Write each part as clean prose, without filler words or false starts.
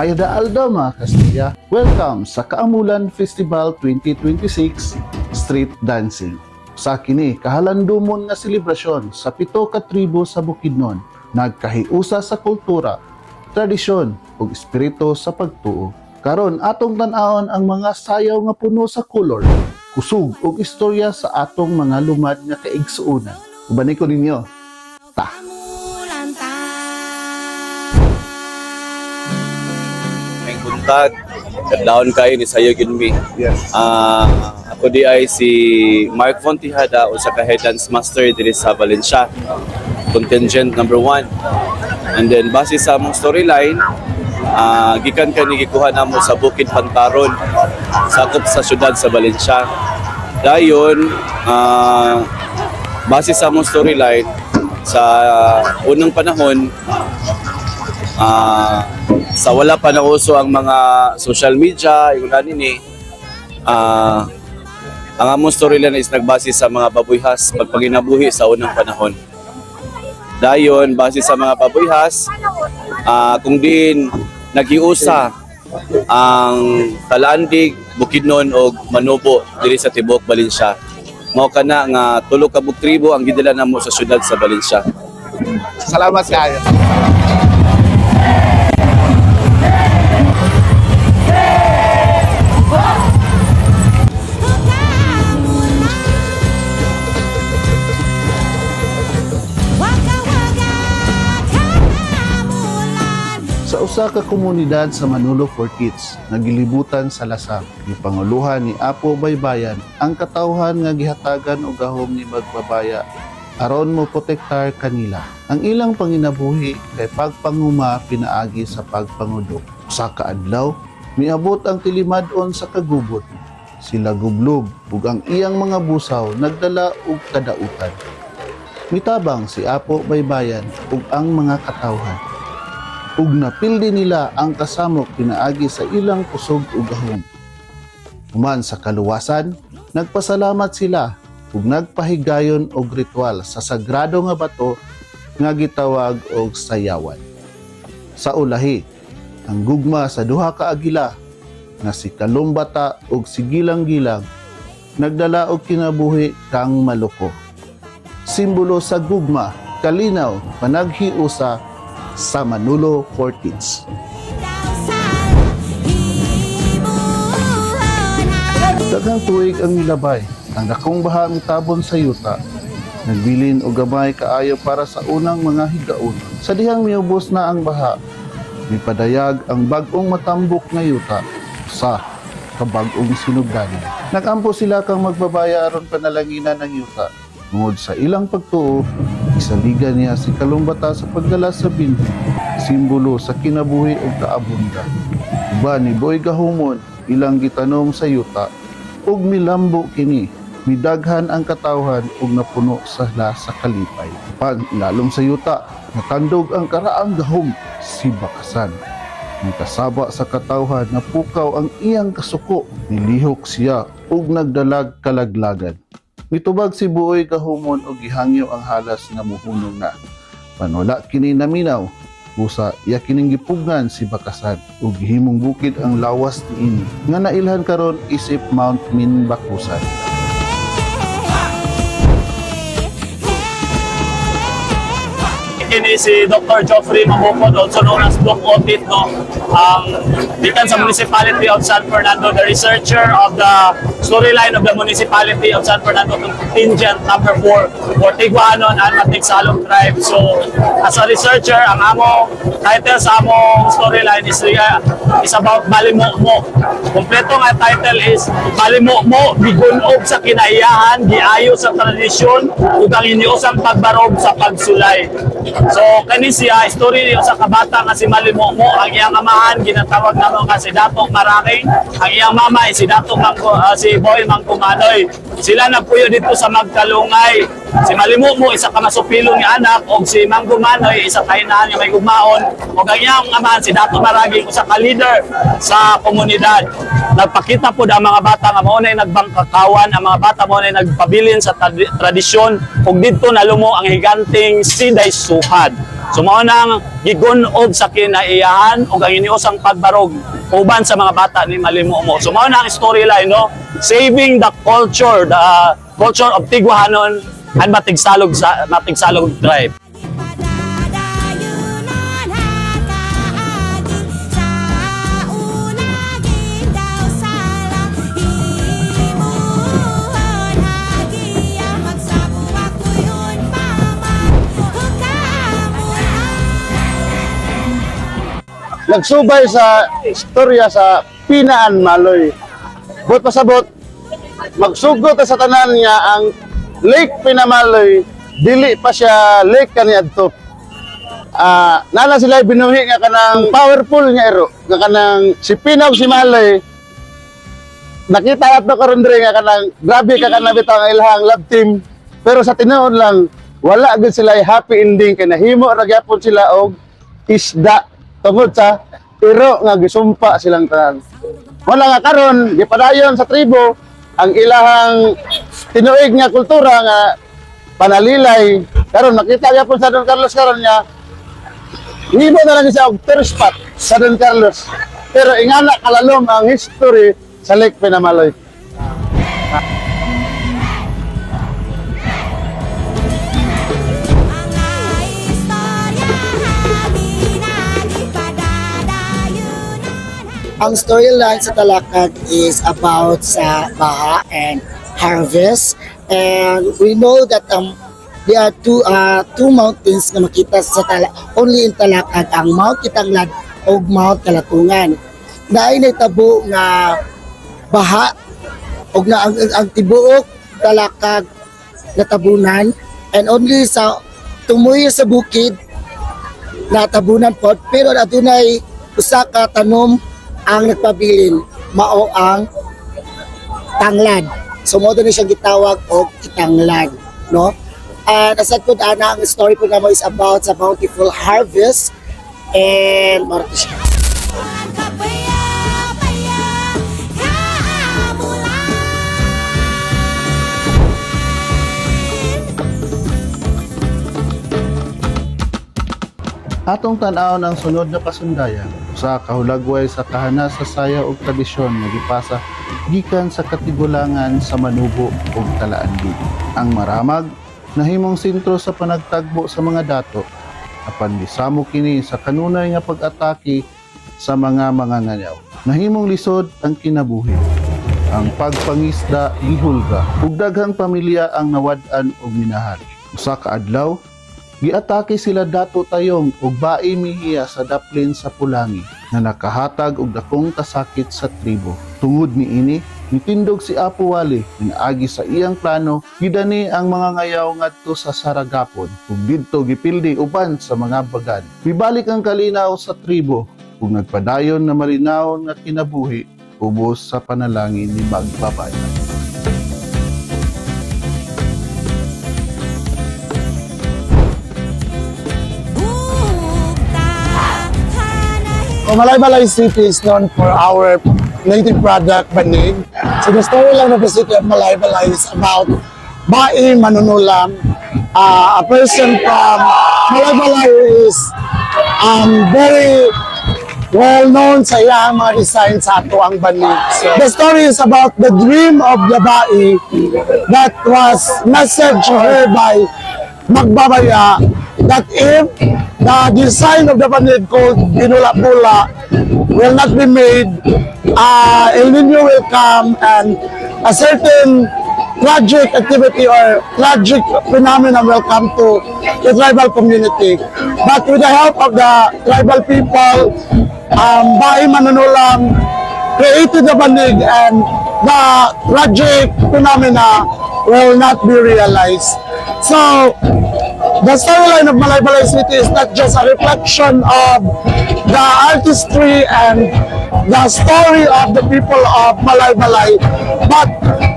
Mayada Alda mga Kastilla, welcome sa Kaamulan Festival 2026 Street Dancing. Sa kini kahalandumon nga selebrasyon sa 7 ka tribo sa Bukidnon, nagkahiusa sa kultura, tradisyon ug espiritu sa pagtuo. Karon atong tan-awon ang mga sayaw nga puno sa kolor, kusog ug istorya sa atong mga lumad nga kaigsuonan. Ubanay ko ninyo. Ta. May buntag, kadlaon kayo ni Sayo Ginmi. Yes. Ako di ay si Mark Fontihada o sa head dance master diri sa Valencia. Contingent number 1. And then base sa among storyline, gikan kani gikuha namo sa Bukid Pantaron, sakop sa syudad sa Valencia. Dayon, base sa among storyline, sa unang panahon, sa wala pa nauso ang mga social media, yung nini, ang among storyline is nagbase sa mga babuyhas, pagpanginabuhi sa unang panahon. Dayon, base sa mga babuyhas, kung din naghiusa ang Talandig, Bukidnon o Manubo diri sa Tibok, Valencia. Mao kana nga tulo ka tribo ang gidala namo sa syudad sa Valencia. Salamat kayo. Sa usa ka komunidad sa Manolo Fortits, nagilibutan sa lasang, gipanguluhan ni Apo Baybayan ang katawhan nga gihatagan og gahom ni magbabaya aron mo protektar kanila. Ang ilang panginabuhi kay pagpanguma pinaagi sa pagpangudok. Usa ka adlaw, miabot ang tilimad-on sa kagubot. Sila gublob ug ang iyang mga busaw nagdala og kadautan. Mitabang si Apo Baybayan ug ang mga katawhan. Ug napildi nila ang kasamok pinaagi sa ilang kusog ug gahom. Human sa kaluwasan, nagpasalamat sila ug nagpahigayon og ritual sa sagrado nga bato nga gitawag og sayawan. Sa ulahi, ang gugma sa duha ka agila nga si Kalumbata ug si Gilang-Gilang nagdala og kinabuhi kang maloko. Simbolo sa gugma, kalinaw, panaghiusa sa Manolo Fortits. Daghang tuig ang milabay, ang dakong baha mitabon sa yuta. Nagbilin og gamay kaayo para sa unang mga higaon. Sa dihang miubos na ang baha, mipadayag ang bag-ong matambok nga yuta sa kabag-ong sinugdanan. Nagampo sila kang magbabaya aron panalanginan ng yuta. Tungod sa ilang pagtuo, isaligan niya si Kalumbata sa pagdala sa binhi, simbolo sa kinabuhi ug kaabunda. Uba ni Boy Gahumon, ilang gitanong sa yuta, ug milambo kini, midaghan ang katawhan ug napuno sa kalipay. Pag lalom sa yuta, natandog ang karaang gahom, si Bakasan. Nagkasaba sa katawhan na pukaw ang iyang kasuko, nilihok siya ug nagdalag kalaglagan. Mitubag si Buoy Gahumon og gihangyo ang halas nga muhunong na. Panwala kini naminaw, busa iya kining gipugnan si Bakasan ug gihimong bukid ang lawas niini nga nailhan karon isip Mount Minbakusan. Kini si Dr. Geoffrey Mabukod, also known as Doc Otit, no? Deacon sa Municipality of San Fernando, the researcher of the storyline of the Municipality of San Fernando, contingent number 4, for Tiguanon and Matigsalong tribe. So, as a researcher, ang amo title sa among storyline is about Balimo-mo. Kompleto nga title is Balimo-mo, bigunog sa kinaiyahan, giayo sa tradisyon, ug ang iniusang pagbarog sa pagsulay. So, kani siya, story niyo sa kabata nga si Malimo-mo, ang iyang amahan, ginatawag naman kasi Dato Maraking, ang iyang mama ay si Dato si Boy Mangkumanoy. Sila nagpuyo dito sa Magkalungay. Si Malimo-mo, isa ka masupilong nga anak, o si Mangkumanoy, isa kainahan nga may gugmaon, o ang iyang amahan, si Dato Maraking, isa ka leader sa komunidad. Nagpakita po ang mga bata nga mo na nagbangkakawan, ang mga bata mo na nagpabilin sa tradisyon, ug dito nalumo ang higanting Siday Suhad. So mao nang gigunog sa kinaiyahan ug ang iniusang pagbarog uban sa mga bata ni Malimumo. So mao na ang storyline, no? Saving the culture of Tiguahanon and Matigsalog tribe. Padadayunan hakaaging sa unaging daw salang himuhon hagiya magsabuak kuyon paman hukamulan. Nagsubay sa istorya sa Pinaan Maloy. Bot pasabot, magsugot sa tanan niya ang Lake Pinamaloy, dili pa siya lake kaniadto. Nana sila binuhi nga kanang powerful nga ero, nga kanang si Pinaw si Maloy. Nakita ato karon dire nga kanang grabe ka kanang bitaw ang ilahang love team, pero sa tinuod lang wala gid sila happy ending kay nahimo ra gyapon sila og isda tungod sa iro nga gisumpa silang tanan. Wala nga karon gipadayon sa tribo ang ilahang tinuig nga kultura nga panalilay. Karon nakita gyapon sa Don Carlos karon niya himo na lang siya og tourist spot sa Don Carlos. Pero ingana kalalom ang history sa Lake Pinamaloy. Ang istorya haminadi padadayunan. Ang storyline sa Talakag is about sa baha and harvest, and we know that there are two mountains na makita sa only in Talakag, ang Mount Kitanglad o Mount Kalatungan. Naay nagtabo nga baha og na ang tibuok Talakag natabunan, and only sa tumuyo sa bukid natabunan po, pero adunay usa ka tanom ang nagpabilin, mao ang tanglad. So mo ni siyang gitawag og kitanglad, no? And aside po ana, ang story po namo is about sa bountiful harvest, and maro to siya. Kapaya-paya hamulan. Atong tan-aw ng sunod na pasundayan sa kahulagway sa kahana sa saya ug tradisyon nga gipasa gikan sa katigulangan sa Manubo ug Talaanbig. Ang maramag nahimong sentro sa panagtagbo sa mga dato apan gisamo kini sa kanunay nga pag-atake sa mga manganganyaw. Nahimong lisod ang kinabuhi. Ang pagpangisda gihulga ug daghang pamilya ang nawad-an og minahan. Usa ka adlaw giatake sila Dato Tayong ug Bae Mihiya sa daplin sa Pulangi na nakahatag og dakong kasakit sa tribo. Tungod niini, nitindog si Apo Wali pinaagi sa iyang plano gidani ang mga ngayaw ngadto sa Saragapon ug didto gipildi uban sa mga bagad. Mibalik ang kalinaw sa tribo ug nagpadayon na malinaw nga kinabuhi ubos sa panalangin ni Magbabayan. Malaybalay City is known for our native product, banig. So the storyline of the city of Malaybalay is about Bae Manunulam. A person from Malaybalay is very well known sa iyang mga design sa ato ang banig. So, the story is about the dream of the Bae that was messaged to her by Magbabaya that if the design of the banig called Binula-Bula will not be made, El Nino will come and a certain tragic activity or tragic phenomenon will come to the tribal community. But with the help of the tribal people, Bae Manunulam created the banig and the tragic phenomena will not be realized. So, the storyline of Malaybalay City is not just a reflection of the artistry and the story of the people of Malaybalay, but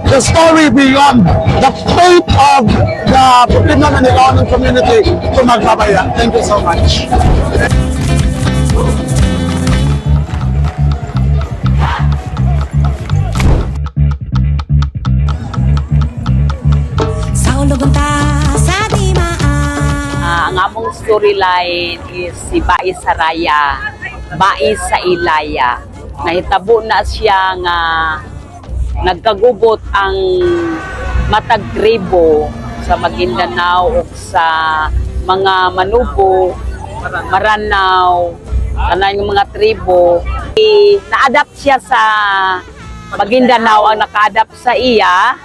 the story beyond the fate of the Bukidnon and Ilocos community to Magbabayan. Thank you so much. Sa ulugon ta sa timaan. Ang among storyline is si Bai Saraya, Bai sa Ilaya. Nahitabo na siya nga nagkagubot ang matag tribo sa Maguindanao ug sa mga Manubo, Maranao, tanan yung mga tribo. Na-adapt siya sa Maguindanao, ang naka-adapt sa iya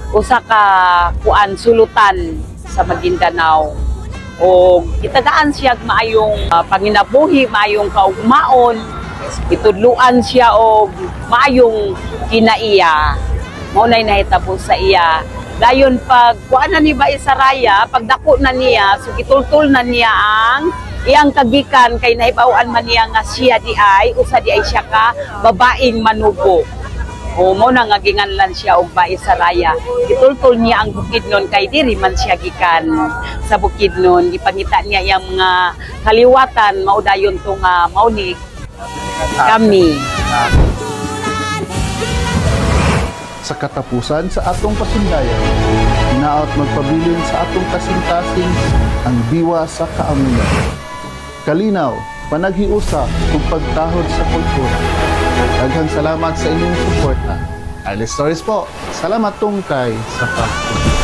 usa ka kuan sulutan sa Maguindanao. O itagaan siya maayong panginabuhi, maayong kaugmaon, itudluan siya og maayong kinaiya. Mao nay nahitabo sa iya. Dayon pag kuan na ni Bai Saraya, pagdako na niya, so gitultul na niya ang iyang kagikan kay nahibaw-an man niya nga siya di ay usa di ay siya ka babaeng Manubo. O mo na nga ginganlan siya og Bai Saraya. Gitultul niya ang Bukidnon kay diri man siya gikan sa Bukidnon. Gipangita niya iyang mga kaliwatan, mao dayon to nga mao ni kami. Sa katapusan sa atong pasundayan, hinaot magpabilin sa atong kasing-kasing ang diwa sa kaamuyan. Kalinaw, panaghiusa ug pagtahod sa kultura. Daghang salamat sa inyong suporta. Alice Stories po. Salamat tungkay sa pagtutok.